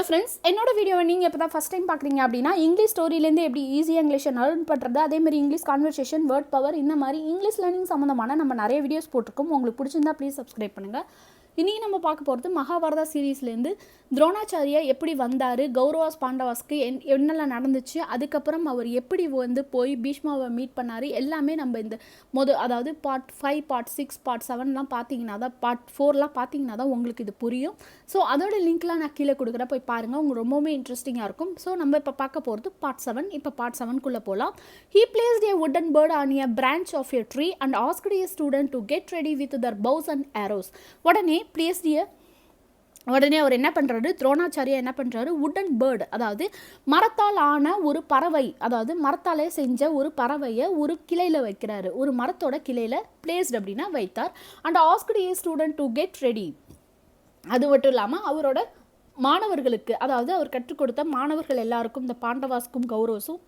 Hello friends, என்னோட வீடியோவை நீங்கள் இப்போ தான் ஃபஸ்ட் டைம் பார்க்குறீங்க அப்படின்னா இங்கிலீஷ் ஸ்டோரியிலேருந்து எப்படி ஈஸியாக இங்கிலீஷை லர்ன் பண்ணுறது, அதேமாதிரி இங்கிலீஷ் கான்வர்சேஷன், வேர்ட் பவர், இந்த மாதிரி இங்கிலீஷ் லேர்னிங் சம்மந்தமான நம்ம நிறைய வீடியோஸ் போட்டிருக்கோம். உங்களுக்கு பிடிச்சிருந்தா ப்ளீஸ் சப்ஸ்கிரைப் பண்ணுங்கள். இன்றைக்கி நம்ம பார்க்க போகிறது மகாபாரதா சீரீஸ்லேருந்து துரோணாச்சாரியா எப்படி வந்தார், கௌரவாஸ் பாண்டவாஸ்க்கு என்னெல்லாம் நடந்துச்சு, அதுக்கப்புறம் அவர் எப்படி போய் பீஷ்மாவை மீட் பண்ணார், எல்லாமே நம்ம இந்த அதாவது பார்ட் 5, பார்ட் 6, பார்ட் 7லாம் பார்த்தீங்கன்னா தான், பார்ட் 4லாம் பார்த்தீங்கன்னா தான் உங்களுக்கு இது புரியும். ஸோ அதோட லிங்க்லாம் நான் கீழே கொடுக்குறேன், போய் பாருங்கள், உங்களுக்கு ரொம்பவுமே இன்ட்ரெஸ்டிங்காக இருக்கும். ஸோ நம்ம இப்போ பார்க்க போகிறது பார்ட் 7. இப்போ பார்ட் 7க்குள்ளே போகலாம். He placed a wooden bird on a branch of a tree and asked a student to get ready with their bows and arrows. உடனே அவர் என்ன பண்ணுறாரு, துரோணாச்சாரியா என்ன பண்ணுறாரு, வுடன் பேர்டு, அதாவது மரத்தால் ஆன ஒரு பறவை, அதாவது மரத்தாலே செஞ்ச ஒரு பறவையை ஒரு கிளையில் வைக்கிறாரு, ஒரு மரத்தோட கிளையில் பிளேஸ்ட் அப்படின்னா வைத்தார். And asked A student to get ready. அது மட்டும் இல்லாமல் அவரோட மாணவர்களுக்கு, அதாவது அவர் கற்றுக் கொடுத்த மாணவர்கள் எல்லாருக்கும், இந்த பாண்டவாஸ்க்கும் கௌரவஸும்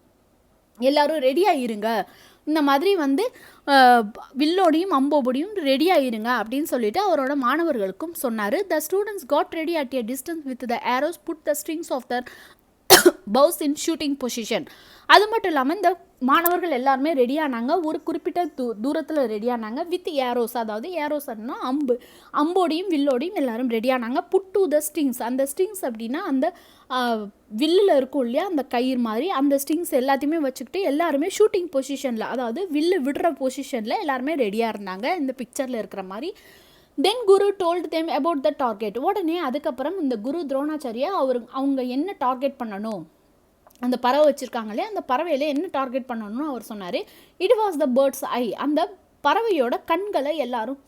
எல்லாரும் ரெடியாக இருங்க, இந்த மாதிரி வில்லோடையும் அம்போபடியும் ரெடியாக இருங்க அப்படின்னு சொல்லிட்டு அவரோட மாணவர்களுக்கும் சொன்னார். The students got ready at a distance with the arrows, put the strings of the bows in shooting position. அது மட்டும் இல்லாமல் இந்த மாணவர்கள் எல்லாருமே ரெடியானாங்க, ஒரு குறிப்பிட்ட தூரத்தில் ரெடியானாங்க வித் ஏரோஸ், அதாவது ஏரோஸ்னா அம்போடையும் வில்லோடையும் எல்லாரும் ரெடியானாங்க. புட் டு த ஸ்ட்ரிங்ஸ், அந்த ஸ்ட்ரிங்ஸ் அப்படின்னா அந்த வில்லில் இருக்கும் இல்லையா, அந்த கயிறு மாதிரி, அந்த ஸ்ட்ரிங்ஸ் எல்லாத்தையுமே வச்சுக்கிட்டு எல்லாருமே ஷூட்டிங் பொசிஷனில், அதாவது வில்லு விடுற பொசிஷனில் எல்லாருமே ரெடியாக இருந்தாங்க, இந்த பிக்சரில் இருக்கிற மாதிரி. Then Guru told them about the target. உடனே அதுக்கப்புறம் இந்த குரு துரோணாச்சாரியா அவங்க என்ன டார்கெட் பண்ணணும், அந்த பறவை வச்சுருக்காங்க இல்லையா, அந்த பறவையில் என்ன டார்கெட் பண்ணணும்னு அவர் சொன்னார். இட் வாஸ் த பேர்ட்ஸ் ஐ, அந்த பறவையோட கண்களை எல்லாரும்,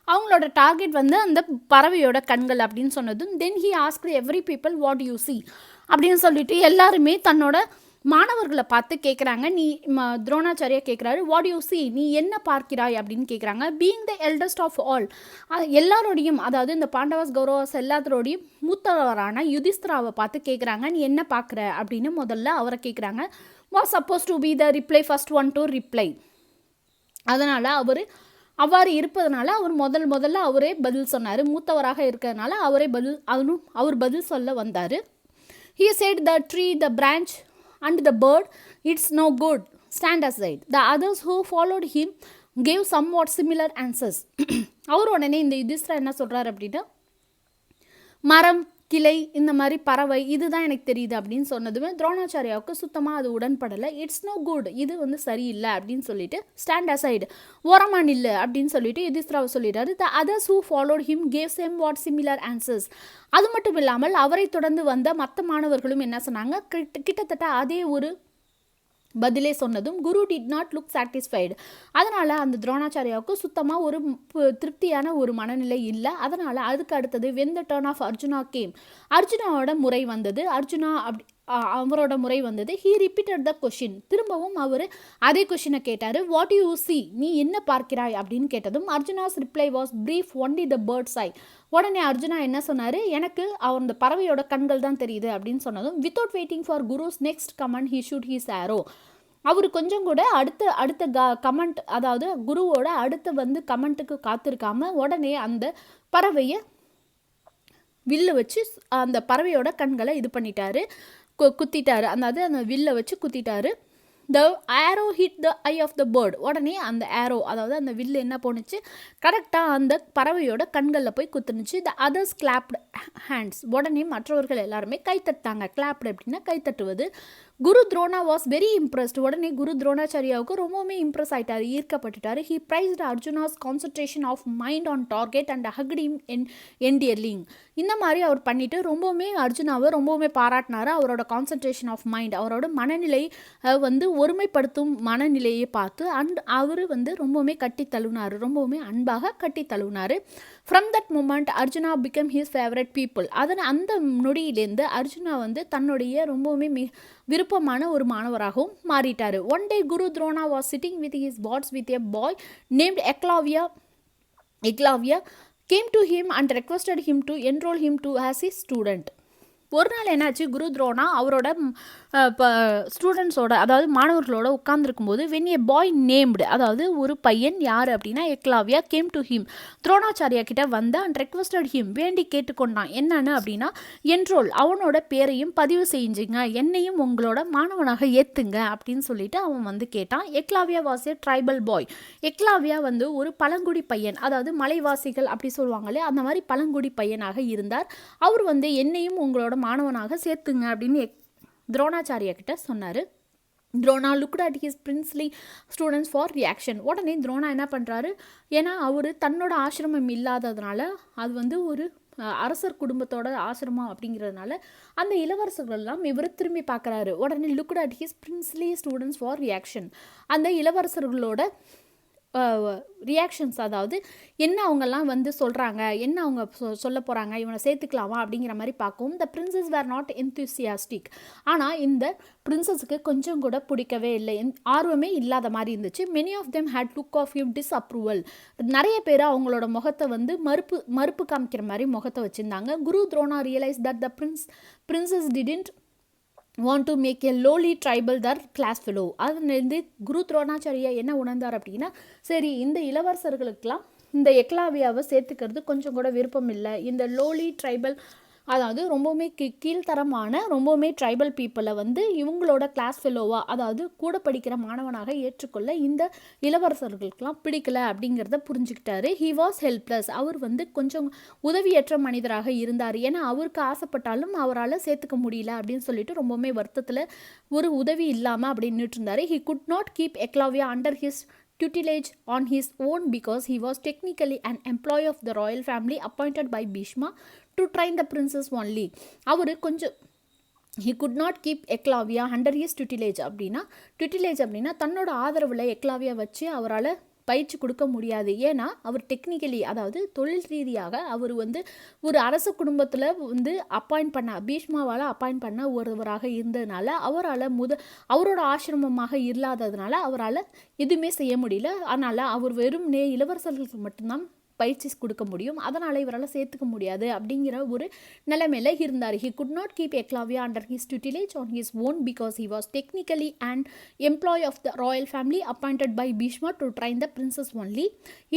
அவங்களோட டார்கெட் அந்த பறவையோட கண்கள் அப்படின்னு சொன்னதும், then he asked every people what you see அப்படின்னு சொல்லிட்டு எல்லாருமே தன்னோட மாணவர்களை பார்த்து கேட்குறாங்க. துரோணாச்சாரியா கேட்குறாரு, வாட் யூ சி, நீ என்ன பார்க்கிறாய் அப்படின்னு கேட்குறாங்க. Being the eldest of all, எல்லாரோடையும், அதாவது இந்த பாண்டவாஸ் கௌரவாஸ் எல்லாத்தோடையும் மூத்தவரான யுதிஷ்திராவை பார்த்து கேட்குறாங்க, நீ என்ன பார்க்குற அப்படின்னு முதல்ல அவரை கேட்குறாங்க. Was supposed to be the reply first one to reply. அதனால் அவ்வாறு இருப்பதனால அவர் முதல்ல அவரே பதில் சொன்னார், மூத்தவராக இருக்கிறதுனால அவர் பதில் சொல்ல வந்தார். He said the tree, the branch and the bird, it's no good, stand aside. The others who followed him gave somewhat similar answers. அவர் உடனே இந்த யுதிஷ்டிரா என்ன சொல்கிறார் அப்படின்னா, மரம், கிளை, இந்த மாதிரி பறவை, இதுதான் எனக்கு தெரியுது அப்படின்னு சொன்னதுமே துரோணாச்சாரியாவுக்கு சுத்தமாக அது உடன்படலை. இட்ஸ் நோ குட், இது சரியில்லை அப்படின்னு சொல்லிட்டு, ஸ்டாண்ட் அசைடு, ஓரமா நில்லு அப்படின்னு சொல்லிட்டு யுதிஷ்டிராவை சொல்லிடுறாரு. The others who followed him gave same what similar answers. அது மட்டும் இல்லாமல் அவரை தொடர்ந்து வந்த மற்ற மாணவர்களும் என்ன சொன்னாங்க, கிட்டத்தட்ட அதே ஒரு பதிலே சொன்னதும் குரு டிட் நாட் லுக் சாட்டிஸ்ஃபைடு. அதனால் அந்த துரோணாச்சாரியாவுக்கு சுத்தமாக ஒரு திருப்தியான ஒரு மனநிலை இல்லை. அதனால் அதுக்கு அடுத்தது when the turn of Arjuna came, அர்ஜுனாவோட முறை வந்தது. அவரோட முறை வந்தது. ஹீ ரிப்பீட்டட் த கொஷின், திரும்பவும் அவர் அதே கொஷினை கேட்டார். வாட் யூ சி, நீ என்ன பார்க்கிறாய் அப்படின்னு கேட்டதும் Arjuna's reply was brief, only the bird's eye. உடனே அர்ஜுனா என்ன சொன்னார், எனக்கு அந்த பறவையோட கண்கள் தான் தெரியுது அப்படின்னு சொன்னதும், without waiting for Guru's next comment he shoot his arrow. அவர் கொஞ்சம் கூட அடுத்த கமெண்ட், அதாவது குருவோட அடுத்த கமெண்ட்டுக்கு காத்திருக்காம உடனே அந்த பறவையை வில்லை வச்சு அந்த பறவையோட கண்களை இது பண்ணிட்டாரு, குத்திட்டாரு, அந்த வில்லை வச்சு குத்திட்டாரு. The arrow hit the eye of the bird. உடனே அந்த ஆரோ, அதாவது அந்த வில்லு என்ன போணுச்சு, கரெக்டாக அந்த பறவையோட கண்களில் போய் குத்துனுச்சு. த அதர்ஸ் கிளாப்டு ஹேண்ட்ஸ். உடனே மற்றவர்கள் எல்லாருமே கைத்தட்டாங்க. கிளாப்டு அப்படின்னா கைத்தட்டுவது. Guru Drona was very impressed. உடனே குரு துரோணாச்சாரியாவுக்கு ரொம்பவுமே இம்ப்ரெஸ் ஆகிட்டார், ஈர்க்கப்பட்டுட்டார். He praised Arjuna's concentration of mind on target and hugged him endearingly. இந்த மாதிரி அவர் பண்ணிட்டு ரொம்பவுமே அர்ஜுனாவை ரொம்பவுமே பாராட்டினார். அவரோட கான்சன்ட்ரேஷன் ஆஃப் மைண்ட், அவரோட மனநிலை ஒருமைப்படுத்தும் மனநிலையை பார்த்து அவர் ரொம்பவுமே கட்டி தழுவினார், ரொம்பவுமே அன்பாக கட்டி தழுவினார். From that moment Arjuna became his favourite people. அந்த நொடியிலேருந்து அர்ஜுனா தன்னுடைய ரொம்பவுமே விருப்பமான ஒரு மாணவராகவும் மாறிட்டார். One day Guru Drona was sitting with his pots with a boy named Eklavya came to him and requested him to enroll him to as his student. ஒரு நாள் என்னாச்சு, குரு துரோணா அவரோட இப்போ ஸ்டூடெண்ட்ஸோட அதாவது மாணவர்களோட உட்கார்ந்துருக்கும்போது வென் ஏ பாய் நேம்டு அதாவது ஒரு பையன் யார் அப்படின்னா Eklavya came to him Dronacharya கிட்ட வந்து அண்ட் ரெக்வஸ்டட் ஹிம் வேண்டி கேட்டுக்கொண்டான் என்னன்னு அப்படின்னா என்ரோல் அவனோட பேரையும் பதிவு செஞ்சுங்க என்னையும் உங்களோட மாணவனாக ஏற்றுங்க அப்படின்னு சொல்லிட்டு அவன் வந்து கேட்டான். எக்லாவியா வாஸ் ஏ ட்ரைபல் பாய். எக்லாவியா வந்து ஒரு பழங்குடி பையன் அதாவது மலைவாசிகள் அப்படி சொல்லுவாங்களே அந்த மாதிரி பழங்குடி பையனாக இருந்தார். அவர் வந்து என்னையும் உங்களோட மாணவனாக சேர்த்துங்க அப்படின்னு துரோணாச்சாரியா கிட்ட சொன்னார். Drona looked at his princely students for reaction. உடனே துரோணா என்ன பண்ணுறாரு, ஏன்னா அவர் தன்னோட ஆசிரமம் இல்லாததுனால அது வந்து ஒரு அரசர் குடும்பத்தோட ஆசிரமம் அப்படிங்கிறதுனால அந்த இளவரசர்கள்லாம் இவர் திரும்பி பார்க்குறாரு. உடனே looked at his princely students for reaction. அந்த இளவரசர்களோட ரியாக்ஷன்ஸ் அதாவது என்ன அவங்கெல்லாம் வந்து சொல்கிறாங்க, என்ன அவங்க சொல்ல போகிறாங்க, இவனை சேர்த்துக்கலாமா அப்படிங்கிற மாதிரி பார்க்கவும் the princess where not enthusiastic. ஆனால் இந்த பிரின்சஸுக்கு கொஞ்சம் கூட பிடிக்கவே இல்லை, ஆர்வமே இல்லாத மாதிரி இருந்துச்சு. Many of them had look of you disapproval. நிறைய பேர் அவங்களோட முகத்தை வந்து மறுப்பு காமிக்கிற மாதிரி முகத்தை வச்சுருந்தாங்க. Guru Drona realise that the princes didn't want to make a lowly tribal their class fellow. அதுலேருந்து குரு துரோணாச்சாரியா என்ன உணர்ந்தார் அப்படின்னா, சரி இந்த இளவரசர்களுக்கெல்லாம் இந்த எக்லாவியாவை சேர்த்துக்கிறது கொஞ்சம் கூட விருப்பம் இல்லை, இந்த லோலி ட்ரைபல் அதாவது ரொம்பவுமே கீழ்த்தரமான ரொம்பவுமே ட்ரைபல் பீப்புளை வந்து இவங்களோட கிளாஸ் ஃபெலோவாக அதாவது கூட படிக்கிற மாணவனாக ஏற்றுக்கொள்ள இந்த இளவரசர்களுக்கெல்லாம் பிடிக்கல அப்படிங்கிறத புரிஞ்சுக்கிட்டாரு. He was helpless. அவர் வந்து கொஞ்சம் உதவியற்ற மனிதராக இருந்தார். ஏன்னா அவருக்கு ஆசைப்பட்டாலும் அவரால் சேர்த்துக்க முடியல அப்படின்னு சொல்லிட்டு ரொம்பவுமே வருத்தத்தில் ஒரு உதவி இல்லாமல் அப்படின்னு இருந்தார். He could not keep Eklavya under his tutelage on his own because he was technically an employee of the royal family appointed by Bhishma to train the princess only. அவர் கொஞ்சம் he could not keep Eklavya under his tutelage அப்படின்னா தன்னோட ஆதரவில் எக்லாவியா வச்சு அவரால் பயிற்சி கொடுக்க முடியாது. ஏன்னா அவர் டெக்னிக்கலி அதாவது தொழில் ரீதியாக அவர் வந்து ஒரு அரச குடும்பத்தில் வந்து பீஷ்மாவால் அப்பாயிண்ட் பண்ண ஒருவராக இருந்ததுனால அவரோட ஆசிரமமாக இல்லாததுனால அவரால் எதுவுமே செய்ய முடியல. அதனால் அவர் வெறும் இளவரசர்களுக்கு மட்டும்தான் பயிற்சி கொடுக்க முடியும், அதனால் இவரால் சேர்த்துக்க முடியாது அப்படிங்கிற ஒரு நிலைமையில் இருந்தார். He could not keep Eklavya under his tutelage on his own because he was technically an employee of the royal family appointed by Bhishma to train the princess only.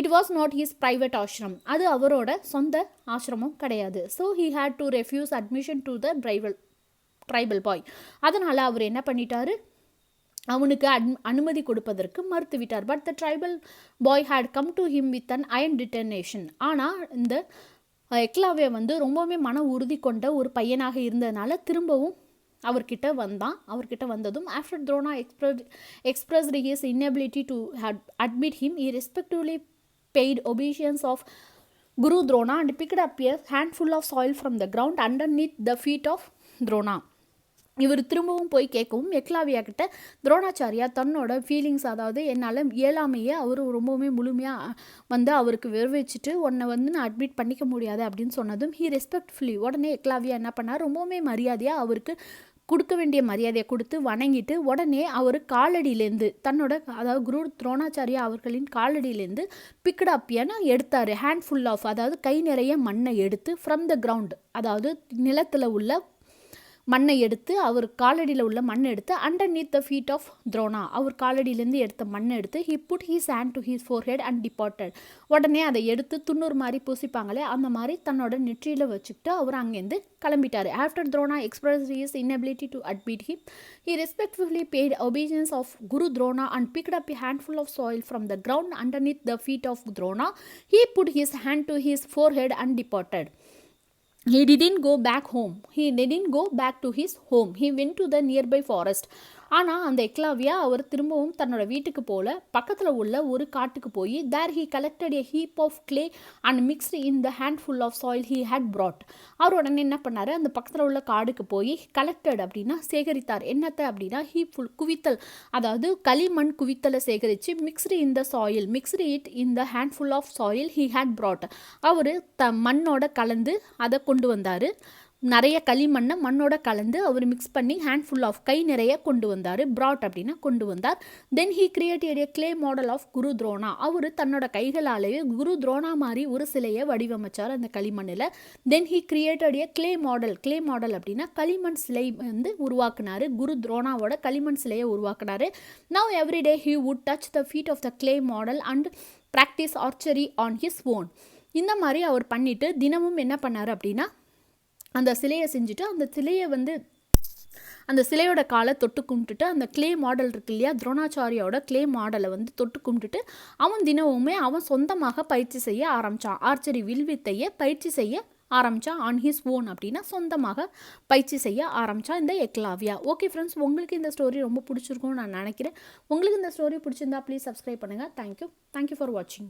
It was not his private ashram. அது அவரோட சொந்த ஆசிரமம் கிடையாது. So he had to refuse admission to the tribal boy. அதனால் அவர் என்ன பண்ணிட்டாரு, அவனுக்கு அனுமதி கொடுப்பதற்கு மறுத்துவிட்டார். But the tribal boy had come to him with an iron determination. ஆனால் இந்த எக்லாவியா வந்து ரொம்பவுமே மன உறுதி கொண்ட ஒரு பையனாக இருந்ததுனால திரும்பவும் அவர்கிட்ட வந்ததும் after Drona expressed his inability to admit him, he respectfully paid obeisance of Guru Drona and picked up a handful of soil from the ground underneath the feet of Drona. இவர் திரும்பவும் போய் கேட்கவும் எக்லாவியா கிட்ட துரோணாச்சாரியா தன்னோட ஃபீலிங்ஸ் அதாவது என்னால் இயலாமையே அவர் ரொம்பவுமே முழுமையாக வந்து அவருக்கு விவரிச்சுட்டு உன்னை வந்து நான் அட்மிட் பண்ணிக்க முடியாது அப்படின்னு சொன்னதும் ஹி ரெஸ்பெக்ட்ஃபுல்லி உடனே எக்லாவியா என்ன பண்ணார், ரொம்பவுமே மரியாதையாக அவருக்கு கொடுக்க வேண்டிய மரியாதையை கொடுத்து வணங்கிட்டு உடனே அவர் காலடியிலேருந்து தன்னோட அதாவது குரு துரோணாச்சாரியா அவர்களின் காலடியிலேருந்து பிக்ட் அப் என எடுத்தார். ஹேண்ட்ஃபுல் ஆஃப் அதாவது கை நிறைய மண்ணை எடுத்து ஃப்ரம் த கிரவுண்ட் அதாவது நிலத்தில் உள்ள மண்ணை எடுத்து அவர் காலடியில் உள்ள மண்ணை எடுத்து underneath the feet of Drona அவர் காலடியிலேருந்து எடுத்த மண்ணை எடுத்து he put his hand to his forehead and departed. உடனே அதை எடுத்து துண்ணூறு மாதிரி பூசிப்பாங்களே அந்த மாதிரி தன்னோட நெற்றியில் வச்சுக்கிட்டு அவர் அங்கேருந்து கிளம்பிட்டார். After Drona express his inability to admit him, he respectfully paid obeisance of Guru Drona and picked up a handful of soil from the ground underneath the feet of Drona. He put his hand to his forehead and departed. He didn't go back to his home. He went to the nearby forest. ஆனால் அந்த எக்லாவியா அவர் திரும்பவும் தன்னோட வீட்டுக்கு போல பக்கத்தில் உள்ள ஒரு காட்டுக்கு போய் there he collected a heap of clay and mixed in the handful of soil he had brought. அவர் உடனே என்ன பண்ணார், அந்த பக்கத்தில் உள்ள காடுக்கு போய் கலெக்டட் அப்படின்னா சேகரித்தார். என்னத்தை அப்படின்னா ஹீப்ஃபுல் குவித்தல் அதாவது களிமண் குவித்தலை சேகரித்து mixed in the soil mixed it in the handful of soil he had brought. அவர் மண்ணோட கலந்து அதை கொண்டு வந்தார். நிறைய களிமண்ணை மண்ணோட கலந்து அவர் மிக்ஸ் பண்ணி ஹேண்ட்ஃபுல் ஆஃப் கை நிறைய கொண்டு வந்தார். brought அப்படின்னா கொண்டு வந்தார். தென் he created a clay model of குரு துரோணா. அவர் தன்னோட கைகளாலேயே குரு துரோணா மாதிரி ஒரு சிலையை வடிவமைச்சார் அந்த களிமண்ணில். தென் he created a clay model அப்படின்னா களிமண் சிலை வந்து உருவாக்குனாரு. குரு துரோணாவோட களிமண் சிலையை உருவாக்குனாரு. now every day he would touch the feet of the clay model and practice archery on his own. இந்த மாதிரி அவர் பண்ணிட்டு தினமும் என்ன பண்ணார் அப்படின்னா அந்த சிலையை செஞ்சுட்டு அந்த சிலையோட காலை தொட்டு கும்பிட்டுட்டு அந்த கிளே மாடல் இருக்கு இல்லையா, துரோணாச்சாரியோட கிளே மாடலை வந்து தொட்டு கும்பிட்டுட்டு அவன் தினமுமே அவன் சொந்தமாக பயிற்சி செய்ய ஆரம்பித்தான். ஆர்ச்சரி வில்வித்தையை பயிற்சி செய்ய ஆரம்பித்தான். ஆன் ஹிஸ் ஓன் அப்படின்னா சொந்தமாக பயிற்சி செய்ய ஆரம்பித்தான் இந்த எக்லாவியா. ஓகே ஃப்ரெண்ட்ஸ், உங்களுக்கு இந்த ஸ்டோரி ரொம்ப பிடிச்சிருக்கும்னு நான் நினைக்கிறேன். உங்களுக்கு இந்த ஸ்டோரி பிடிச்சிருந்தா ப்ளீஸ் சப்ஸ்கிரைப் பண்ணுங்கள். தேங்க்யூ ஃபார் வாட்சிங்.